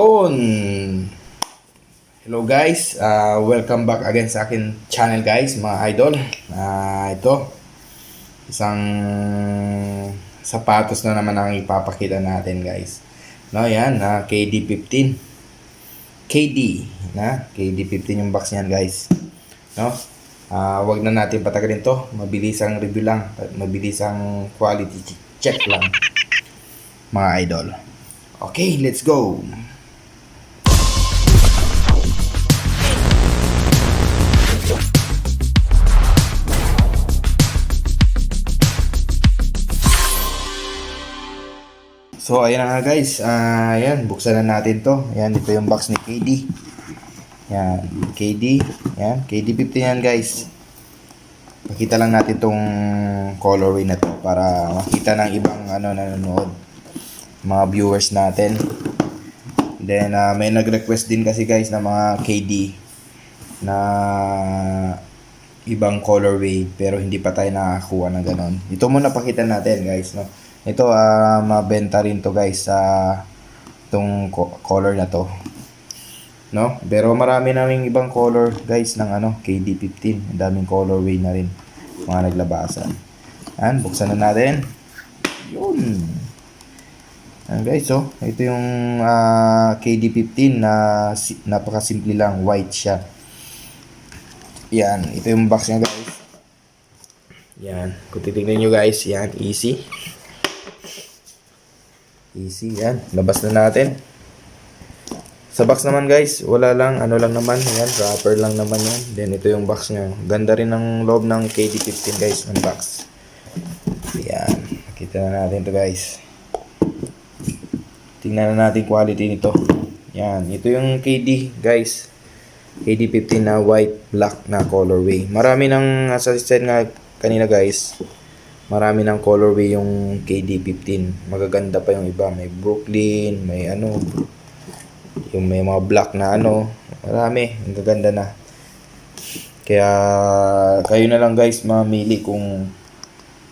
Yun. Hello guys, welcome back again sa akin channel guys, mga idol. Ito, isang sapatos na naman ang ipapakita natin guys. No, yan, KD15. KD15 yung box niyan guys. No? Wag na natin patagalin to. Mabilis ang review lang, mabilis ang quality check lang, mga idol. Okay, let's go. So, ayan na nga guys. Ayan, buksan na natin to. Ayan, ito yung box ni KD. Ayan, KD. Ayan, KD15 yan guys. Pakita lang natin tong colorway na to para makita ng ibang nanonood, mga viewers natin. Then, may nag-request din kasi guys na mga KD na ibang colorway pero hindi pa tayo nakakuha ng ganon. Ito muna pakita natin guys, no? Ito, mabenta rin to guys sa itong color na to, no? Pero marami naming ibang color guys ng KD15. Ang daming colorway na rin mga naglabasan. Ayan, buksan na natin. Yun. Ayan guys, so ito yung KD15 na napakasimple lang, white siya. Yan, ito yung box niya guys. Yan, kung titignan nyo guys, yan, easy, yan, labas na natin. Sa box naman guys, wala lang, lang naman, yan, wrapper lang naman yan. Then ito yung box niya. Ganda rin ng loob ng KD15 guys, ng box. Yan, nakita na natin to guys. Tingnan na natin quality nito. Yan, ito yung KD guys. KD15 na white black na colorway. Marami ng sa side nga kanina guys. Marami ng colorway yung KD15. Magaganda pa yung iba. May Brooklyn, may yung may mga black na marami. Ang gaganda na. Kaya kayo na lang guys mamili kung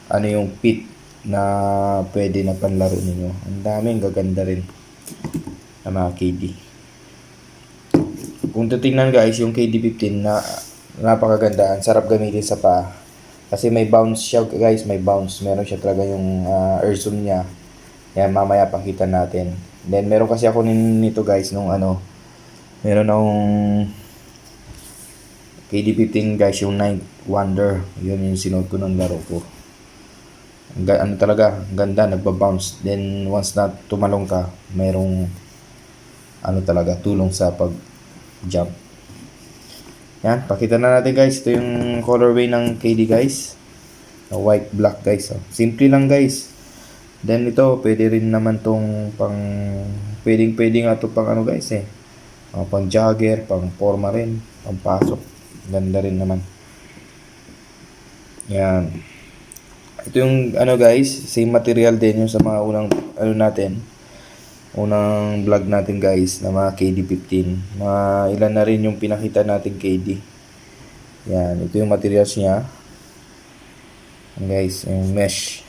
ano yung fit na pwede na panlaro ninyo. Ang daming gaganda rin na mga KD. Kung titingnan guys, yung KD15 na napakaganda. Ang sarap gamitin sa paa. Kasi may bounce siya guys, may bounce. Meron siya talaga yung air zoom niya. Yan, mamaya pakita natin. Then meron kasi ako nito guys nung meron akong KD15 guys, yung Night Wonder. Yun yung sinuot ko ng laro ko. Talaga, ganda, nagba-bounce. Then once na tumalong ka, mayroong talaga tulong sa pag-jump. Yan, pakita na natin guys. Ito yung colorway ng KD guys. White black guys. Simple lang guys. Then ito, pwede rin naman tong pwede nga to pang guys pang jogger, pang forma rin, pang pasok. Ganda rin naman. Yan. Ito yung guys, same material din yung sa mga unang unang vlog natin guys na mga KD15. Mga ilan na rin yung pinakita natin KD. Yan, ito yung materials niya. Yan guys, yung mesh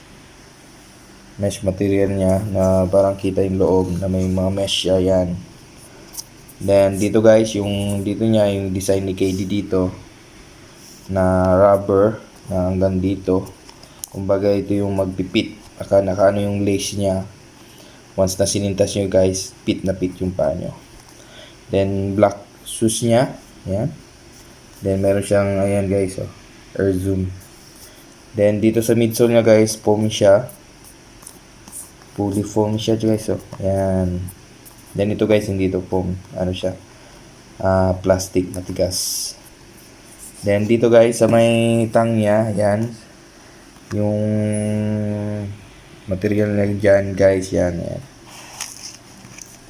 material niya na parang kita yung loob na may mga mesh siya. Yan. Then dito guys, yung dito niya yung design ni KD dito na rubber na hanggang dito. Kumbaga ito yung magpipit. Naka yung lace niya. Once na sinintas nyo guys, fit na fit yung paa nyo. Then black shoes niya. Ayan. Then meron siyang, ayan guys, air zoom. Then dito sa midsole niya guys, foam siya. Fully foam siya guys. Ayan. Then ito guys, hindi ito foam. Siya? Plastic, matigas. Then dito guys, sa may tang niya, ayan. Yung material na dyan guys, yan.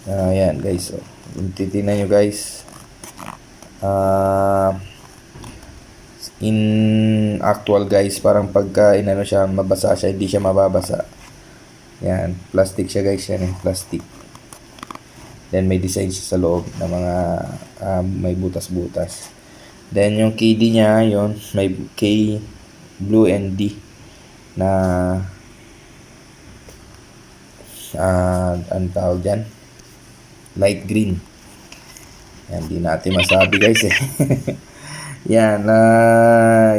Yan guys, titignan nyo guys, in actual guys, parang pagka siya, mabasa siya, hindi siya mababasa. Yan, plastic siya guys, yan plastic. Then may design siya sa loob na mga may butas-butas. Then yung KD niya, yon may K, blue and D na ang tawag dyan, light green. Yan, di natin masabi guys eh. Yan,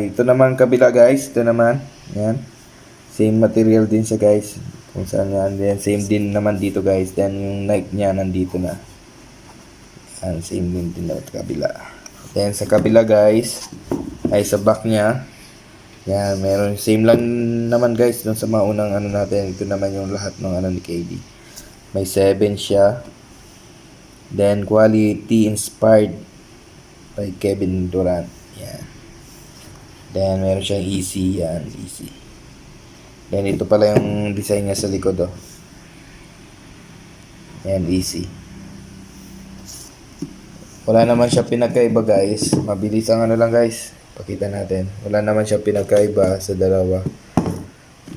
ito naman kabila guys, ito naman. Yan. Same material din siya guys. Kung saan yan, then same din naman dito guys. Then yung knife niya nandito na. Yan, same din na kabila. Then sa kabila guys, ay sa back niya. Yan, meron same lang naman guys dun sa maunang ano natin. Ito naman yung lahat ng ano ni KD. May 7 siya. Then quality inspired by Kevin Durant. Yan. Then meron siyang easy, yan, easy. Then ito pala yung design niya sa likod oh. Yan, easy. Wala naman siya pinagkaiba guys. Mabilis ang ano lang guys. Pakita natin. Wala naman siya pinagkaiba sa dalawa.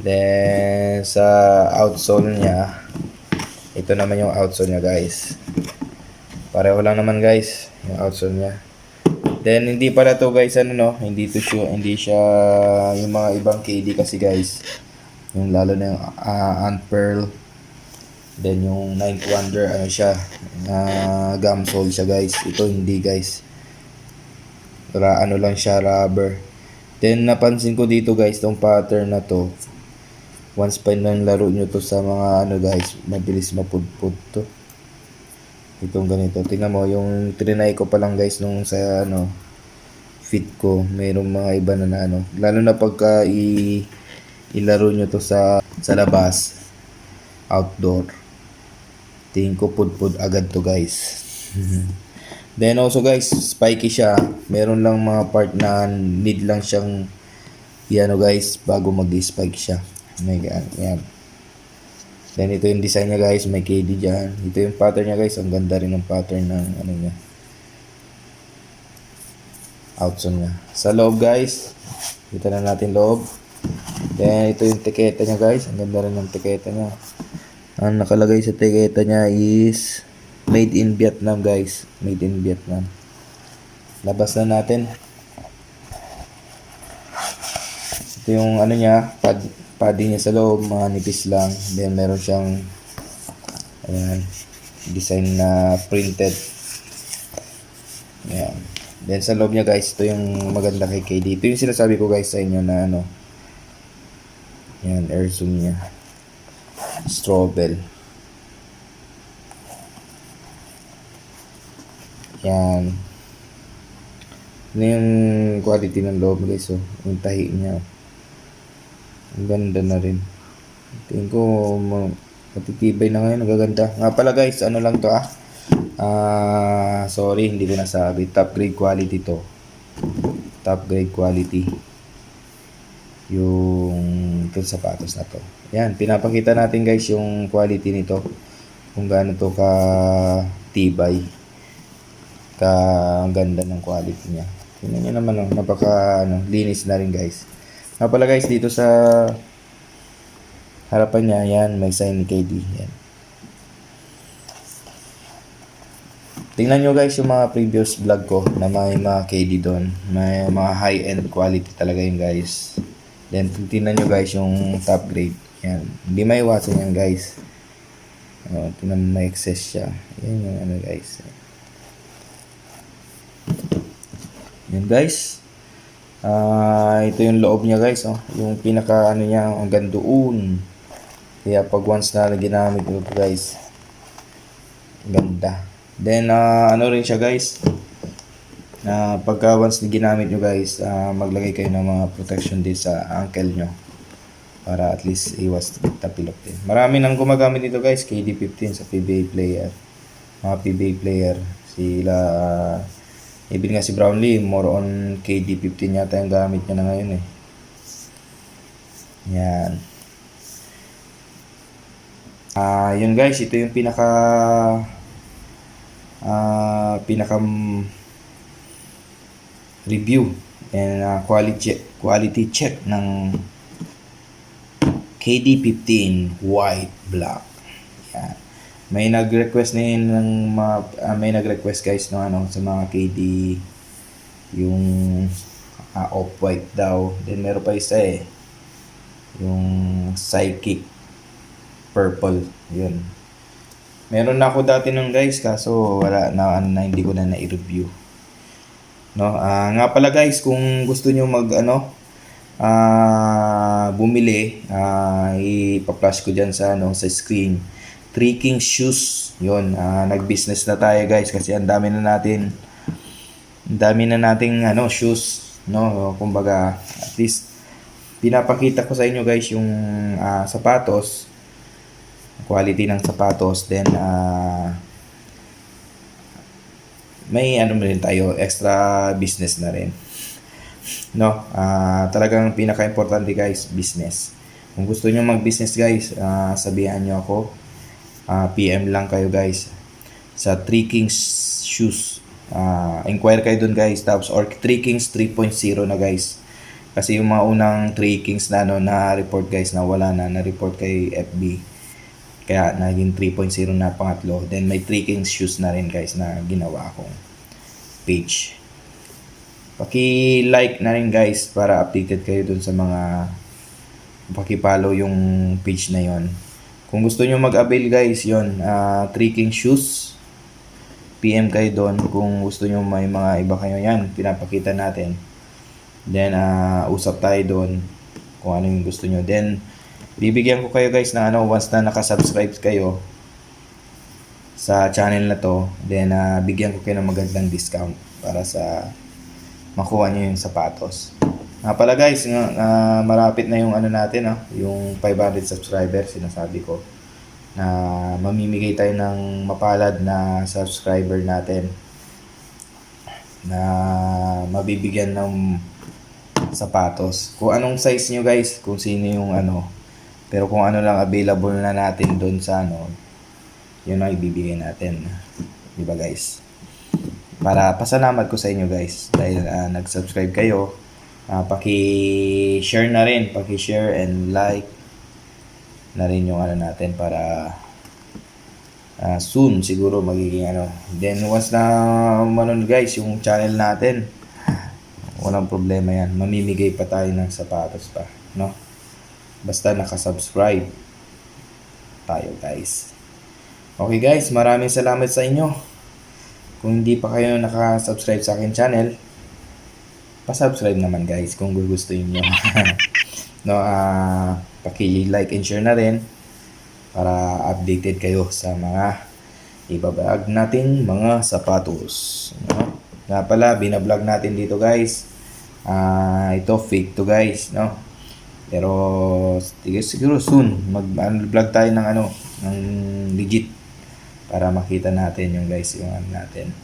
Then sa outsole niya, ito naman yung outsole niya guys. Pareho lang naman guys yung outsole niya. Then hindi pala to guys ano no, hindi siya yung mga ibang KD kasi guys. Yung lalo na yung Unpearl. Then yung Ninth Wonder ano siya, gum sole siya guys. Ito hindi guys. Ano lang siya, rubber. Then napansin ko dito guys, tong pattern na to. Once pa nang laro nyo to sa mga ano guys, mabilis mapudpud to. Itong ganito. Tingnan mo, yung trinay ko pa lang guys nung sa ano, fit ko. Mayroong mga iba na ano. Lalo na pagka ilaro nyo to sa labas, outdoor. Tingin ko pudpud agad to guys. Then also guys, spiky siya. Meron lang mga part na need lang siyang ano guys, bago mag-spike siya. My God, yan. Then ito yung design niya guys, may KD dyan. Ito yung pattern niya guys, ang ganda rin ng pattern ng ano niya. Outsole niya. Sa loob guys, kita na natin loob. Then ito yung tiketa niya guys, ang ganda rin ng tiketa niya. Ang nakalagay sa tiketa niya is made in Vietnam guys, made in Vietnam. Labas na natin. Ito yung ano niya, padding niya sa loob, mga nipis lang. Then meron siyang ayan, design na printed. Ayan. Then sa loob niya guys, ito yung maganda kay KD. Ito yung sinasabi ko guys sa inyo na ano. Ayan, air zoom niya. Strobel. Ayan. Ano yung quality ng loob guys, oh. Yung tahi niya. Ang ganda na rin. Tingin ko matitibay na ngayon. Nagaganda. Nga pala guys, ano lang to sorry, hindi ko nasabi. Top grade quality to. Top grade quality. Yung itong sapatos na to. Yan, pinapakita natin guys yung quality nito. Kung gaano to ka tibay. Ang ganda ng quality niya. Tingnan nyo naman, napaka linis na rin guys. Nga pala guys, dito sa harapan niya, yan, may sign ni KD. Yan. Tingnan nyo guys yung mga previous vlog ko na may mga KD doon. May mga high-end quality talaga yun guys. Then, tingnan nyo guys yung top grade. Yan. Hindi maiwasan yan guys. Tingnan mo, may excess siya. Yan yung ano guys. Yan guys. Ito yung loob niya guys, oh. Yung pinaka ano niya, hanggang doon. Kaya pag once na ginamit ito guys, ganda. Then ano rin siya guys, pagka once na ginamit nyo guys, maglagay kayo ng mga protection din sa ankle nyo. Para at least iwas tapilok din. Marami nang gumagamit nito guys, KD15 sa PBA player. Mga PBA player. Sila even nga si Brownlee, more on KD15 yata yung gamit niya na ngayon eh. Yan. Yun guys, ito yung pinaka review and quality check ng KD15 white black. Yan. May nag-request ng may nag-request guys no ano sa mga KD yung off-white daw. Then meron pa isa yung psychic purple. Yun. Meron na ako dati nun guys, kaso wala na, ano na, hindi ko na na-review. No, nga pala guys, kung gusto nyo mag ano, bumili, ipa-flash ko diyan sa ano, sa screen. Three Kings Shoes. 'Yon, nag-business na tayo guys kasi ang dami na nating ano, shoes, no? Kumbaga, at least pinapakita ko sa inyo guys yung sapatos, quality ng sapatos, then may ano rin tayo, extra business na rin. No, talagang pinaka-importante guys, business. Kung gusto niyo mag-business guys, sabihan niyo ako. PM lang kayo guys sa Three Kings Shoes. Inquire kayo dun guys, tapos or Three Kings 3.0 na guys. Kasi yung mga unang Three Kings na ano, na report guys na wala na report kay FB. Kaya naging 3.0 na pangatlo. Then may Three Kings Shoes na rin guys na ginawa akong page. Paki-like na rin guys para updated kayo dun sa mga, paki-follow yung page na yon. Kung gusto nyo mag-avail guys, yon, Three Kings Shoes, PM kayo doon. Kung gusto nyo may mga iba kayo, yan, pinapakita natin. Then, usap tayo doon kung ano yung gusto nyo. Then, bibigyan ko kayo guys ng ano, once na nakasubscribe kayo sa channel na to, then bigyan ko kayo ng magandang discount para sa makuha nyo yung sapatos. Pala guys, marapit na yung ano natin, yung 500 subscribers, sinasabi ko na mamimigay tayo ng mapalad na subscriber natin na mabibigyan ng sapatos. Kung anong size nyo guys, kung sino yung ano, pero kung ano lang available na natin doon sa ano, yun ang ibibigay natin. Diba guys? Para pasalamat ko sa inyo guys dahil nag-subscribe kayo. Paki-share na rin, paki-share and like na rin yung ano natin para soon siguro magiging ano. Then once na manon guys yung channel natin, walang problema yan, mamimigay pa tayo ng sapatos pa, no? Basta nakasubscribe tayo guys. Okay guys, maraming salamat sa inyo. Kung hindi pa kayo nakasubscribe sa akin channel, pa-subscribe naman guys kung gugustuhin nyo. No, paki-like and share na rin para updated kayo sa mga ibablog nating mga sapatos, no? Nga pala, binablog natin dito guys, ito fake to guys, no? Pero siguro soon mag-vlog tayo ng ano, ng legit para makita natin yung guys, yung ano natin,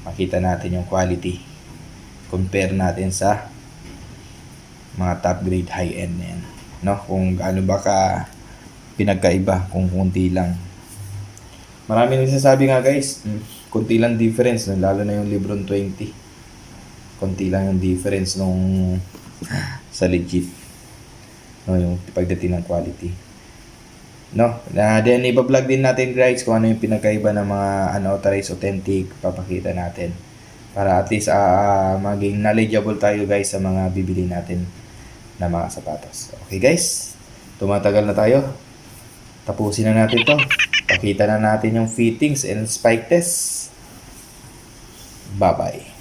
makita natin yung quality, compare natin sa mga top grade high end na yan, no? Kung ano ba ka pinagkaiba, kung kunti lang. Marami nagsasabi nga guys, kunti lang difference, no? Lalo na yung Lebron 20, kunti lang yung difference nung sa legit, no? Yung pagdating ng quality, no? Then iba-vlog din natin guys kung ano yung pinagkaiba ng mga unauthorized authentic, papakita natin para at least maging knowledgeable tayo guys sa mga bibili natin na mga sapatos. Okay guys, tumatagal na tayo, tapusin na natin to. Pakita na natin yung fittings and spike test. Bye bye.